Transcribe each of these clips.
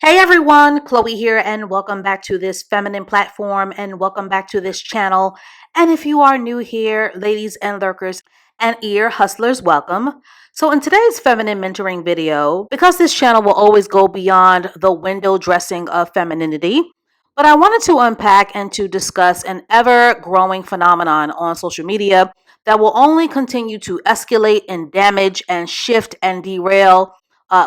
Hey everyone, Chloe here, and welcome back to this feminine platform and welcome back to this channel. And if you are new here, ladies and lurkers and ear hustlers, welcome. So in today's feminine mentoring video, because this channel will always go beyond the window dressing of femininity, but I wanted to unpack and to discuss an ever-growing phenomenon on social media that will only continue to escalate and damage and shift and derail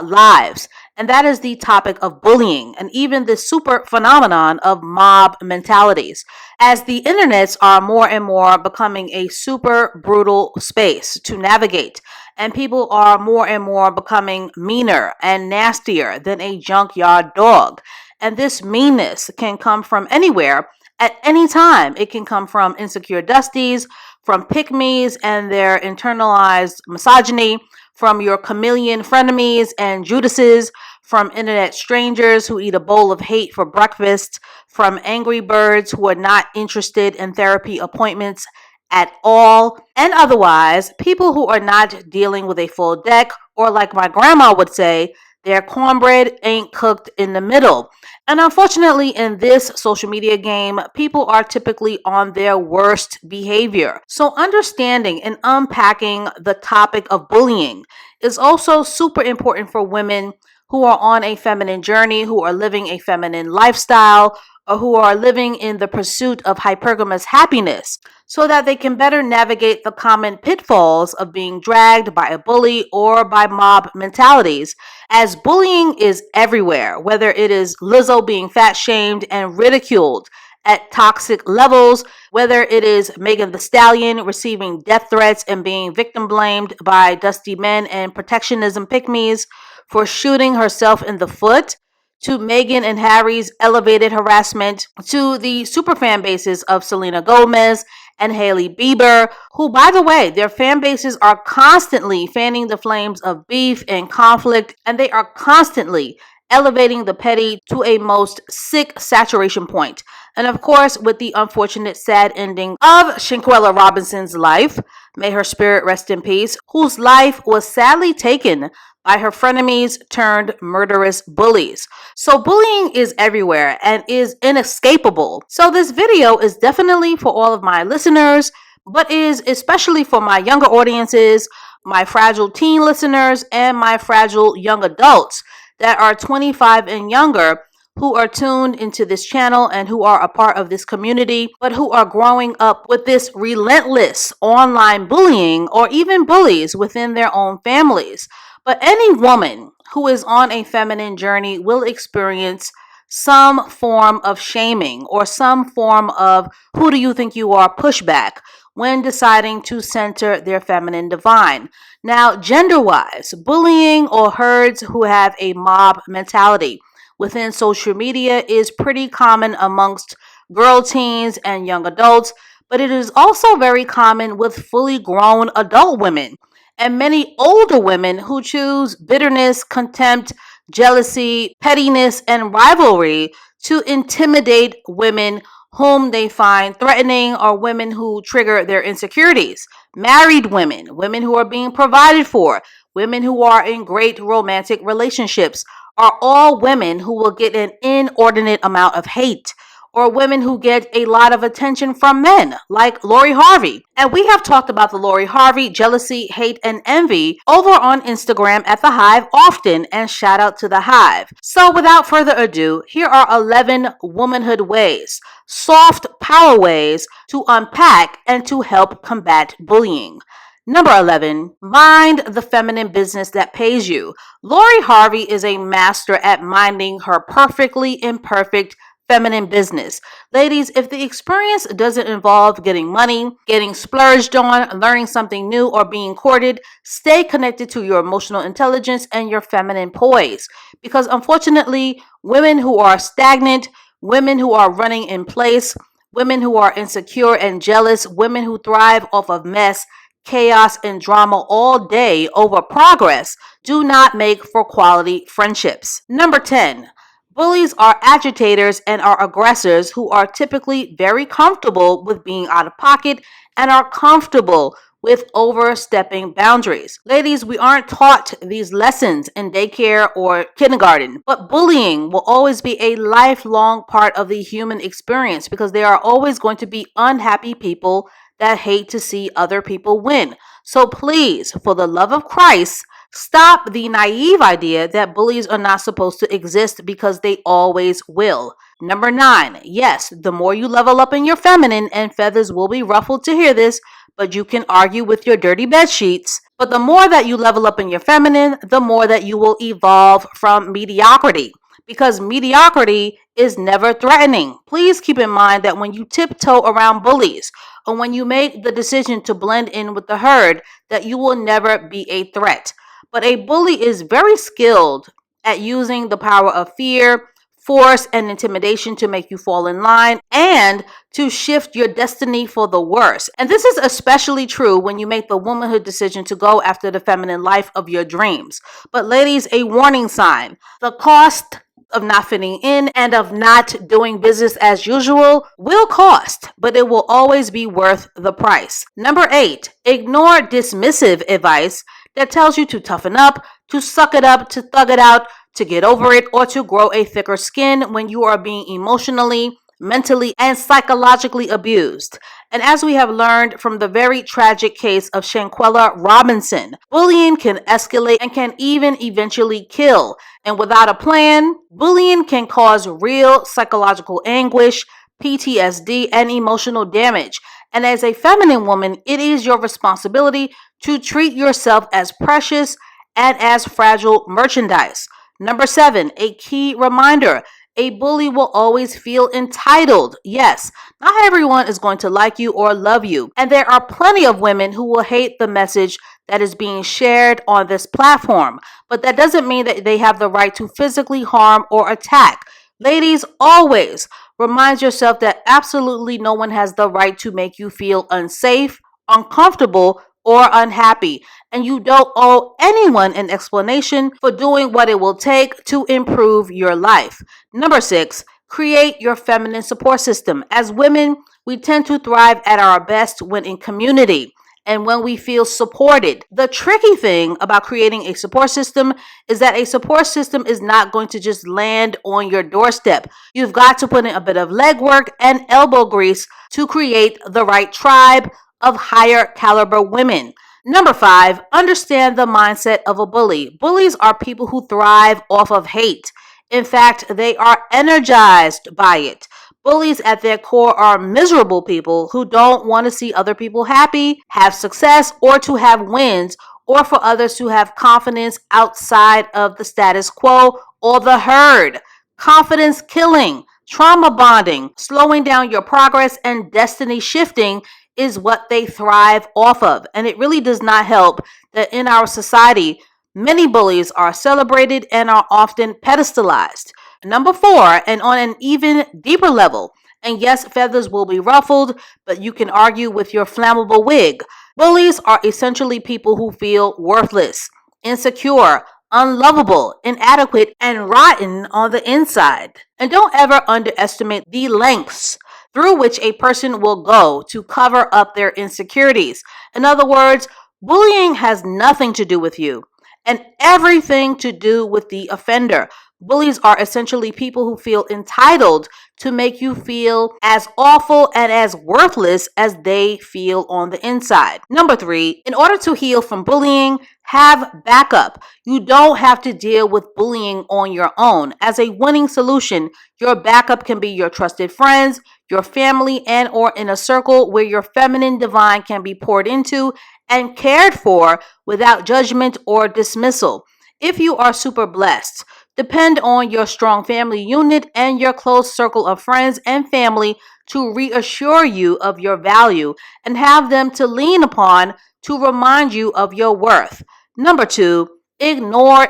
lives. And that is the topic of bullying and even the super phenomenon of mob mentalities. As the internets are more and more becoming a super brutal space to navigate, and people are more and more becoming meaner and nastier than a junkyard dog. And this meanness can come from anywhere at any time. It can come from insecure dusties, from pick-me's and their internalized misogyny, from your chameleon frenemies and Judases, from internet strangers who eat a bowl of hate for breakfast, from angry birds who are not interested in therapy appointments at all, and otherwise, people who are not dealing with a full deck, or like my grandma would say, their cornbread ain't cooked in the middle. And unfortunately, in this social media game, people are typically on their worst behavior. So understanding and unpacking the topic of bullying is also super important for women who are on a feminine journey, who are living a feminine lifestyle, or who are living in the pursuit of hypergamous happiness, so that they can better navigate the common pitfalls of being dragged by a bully or by mob mentalities, as bullying is everywhere, whether it is Lizzo being fat shamed and ridiculed at toxic levels, whether it is Megan Thee Stallion receiving death threats and being victim blamed by dusty men and protectionism pick-me's for shooting herself in the foot, to Meghan and Harry's elevated harassment, to the super fan bases of Selena Gomez and Hailey Bieber, who, by the way, their fan bases are constantly fanning the flames of beef and conflict, and they are constantly elevating the petty to a most sick saturation point. And of course, with the unfortunate sad ending of Shanquella Robinson's life, may her spirit rest in peace, whose life was sadly taken by her frenemies turned murderous bullies. So bullying is everywhere and is inescapable. So this video is definitely for all of my listeners, but is especially for my younger audiences, my fragile teen listeners, and my fragile young adults that are 25 and younger, who are tuned into this channel and who are a part of this community, but who are growing up with this relentless online bullying or even bullies within their own families. But any woman who is on a feminine journey will experience some form of shaming or some form of "who do you think you are" pushback when deciding to center their feminine divine. Now, gender-wise, bullying or herds who have a mob mentality within social media is pretty common amongst girl teens and young adults, but it is also very common with fully grown adult women and many older women who choose bitterness, contempt, jealousy, pettiness, and rivalry to intimidate women whom they find threatening, or women who trigger their insecurities. Married women, women who are being provided for, women who are in great romantic relationships, are all women who will get an inordinate amount of hate, or women who get a lot of attention from men, like Lori Harvey. And we have talked about the Lori Harvey jealousy, hate, and envy over on Instagram at The Hive often, and shout out to The Hive. So without further ado, here are 11 womanhood ways, soft power ways to unpack and to help combat bullying. Number 11, mind the feminine business that pays you. Lori Harvey is a master at minding her perfectly imperfect feminine business. Ladies, if the experience doesn't involve getting money, getting splurged on, learning something new, or being courted, stay connected to your emotional intelligence and your feminine poise. Because unfortunately, women who are stagnant, women who are running in place, women who are insecure and jealous, women who thrive off of mess, chaos, and drama all day over progress do not make for quality friendships. Number 10, bullies are agitators and are aggressors who are typically very comfortable with being out of pocket and are comfortable with overstepping boundaries. Ladies, we aren't taught these lessons in daycare or kindergarten, but bullying will always be a lifelong part of the human experience because there are always going to be unhappy people that hate to see other people win. So please, for the love of Christ, stop the naive idea that bullies are not supposed to exist because they always will. Number 9, yes, the more you level up in your feminine, and feathers will be ruffled to hear this, but you can argue with your dirty bed sheets. But the more that you level up in your feminine, the more that you will evolve from mediocrity. Because mediocrity is never threatening. Please keep in mind that when you tiptoe around bullies, or when you make the decision to blend in with the herd, that you will never be a threat. But a bully is very skilled at using the power of fear, force, and intimidation to make you fall in line and to shift your destiny for the worse. And this is especially true when you make the womanhood decision to go after the feminine life of your dreams. But ladies, a warning sign: the cost of not fitting in and of not doing business as usual will cost, but it will always be worth the price. Number 8, ignore dismissive advice that tells you to toughen up, to suck it up, to thug it out, to get over it, or to grow a thicker skin when you are being emotionally, mentally, and psychologically abused. And as we have learned from the very tragic case of Shanquella Robinson, bullying can escalate and can even eventually kill. And without a plan, bullying can cause real psychological anguish, PTSD, and emotional damage. And as a feminine woman, it is your responsibility to treat yourself as precious and as fragile merchandise. Number 7, a key reminder: a bully will always feel entitled. Yes, not everyone is going to like you or love you. And there are plenty of women who will hate the message that is being shared on this platform. But that doesn't mean that they have the right to physically harm or attack. Ladies, always remind yourself that absolutely no one has the right to make you feel unsafe, uncomfortable, or unhappy. And you don't owe anyone an explanation for doing what it will take to improve your life. Number 6, create your feminine support system. As women, we tend to thrive at our best when in community and when we feel supported. The tricky thing about creating a support system is that a support system is not going to just land on your doorstep. You've got to put in a bit of legwork and elbow grease to create the right tribe of higher caliber women. Number 5, understand the mindset of a bully. Bullies are people who thrive off of hate. In fact, they are energized by it. Bullies at their core are miserable people who don't want to see other people happy, have success, or to have wins, or for others to have confidence outside of the status quo or the herd. Confidence killing, trauma bonding, slowing down your progress, and destiny shifting is what they thrive off of. And it really does not help that in our society, many bullies are celebrated and are often pedestalized. Number 4, and on an even deeper level, and yes, feathers will be ruffled, but you can argue with your flammable wig. Bullies are essentially people who feel worthless, insecure, unlovable, inadequate, and rotten on the inside. And don't ever underestimate the lengths through which a person will go to cover up their insecurities. In other words, bullying has nothing to do with you and everything to do with the offender. Bullies are essentially people who feel entitled to make you feel as awful and as worthless as they feel on the inside. Number 3, in order to heal from bullying, have backup. You don't have to deal with bullying on your own. As a winning solution, your backup can be your trusted friends, your family, and or in a circle where your feminine divine can be poured into and cared for without judgment or dismissal. If you are super blessed, depend on your strong family unit and your close circle of friends and family to reassure you of your value and have them to lean upon to remind you of your worth. Number 2, ignore,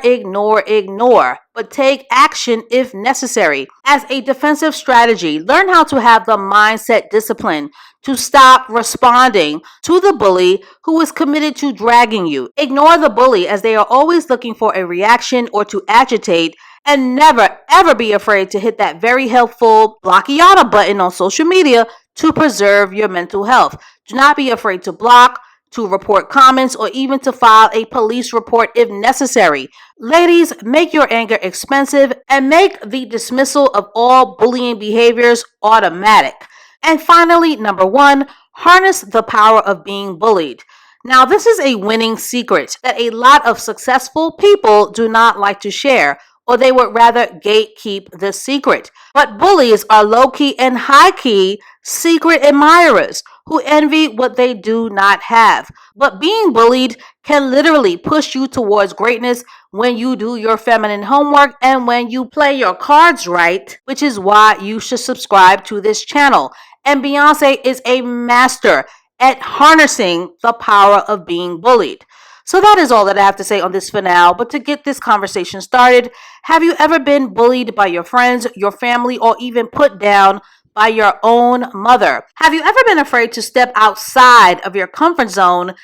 but take action if necessary. As a defensive strategy, learn how to have the mindset discipline to stop responding to the bully who is committed to dragging you. Ignore the bully as they are always looking for a reaction or to agitate, and never ever be afraid to hit that very helpful blockiana button on social media to preserve your mental health. Do not be afraid to block. to report comments, or even to file a police report if necessary. Ladies, make your anger expensive and make the dismissal of all bullying behaviors automatic. And finally, number one, harness the power of being bullied. Now, this is a winning secret that a lot of successful people do not like to share, or they would rather gatekeep the secret. But bullies are low key and high key secret admirers who envy what they do not have. But being bullied can literally push you towards greatness when you do your feminine homework and when you play your cards right, which is why you should subscribe to this channel. And Beyonce is a master at harnessing the power of being bullied. So that is all that I have to say on this for now. But to get this conversation started, have you ever been bullied by your friends, your family, or even put down by your own mother? Have you ever been afraid to step outside of your comfort zone?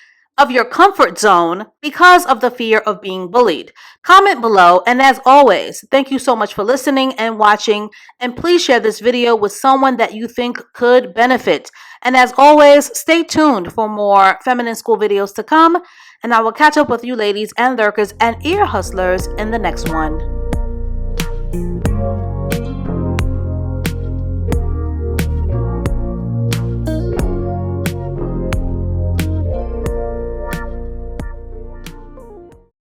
Because of the fear of being bullied? Comment below, and as always, thank you so much for listening and watching, and please share this video with someone that you think could benefit. And as always, stay tuned for more feminine school videos to come, and I will catch up with you ladies and lurkers and ear hustlers in the next one.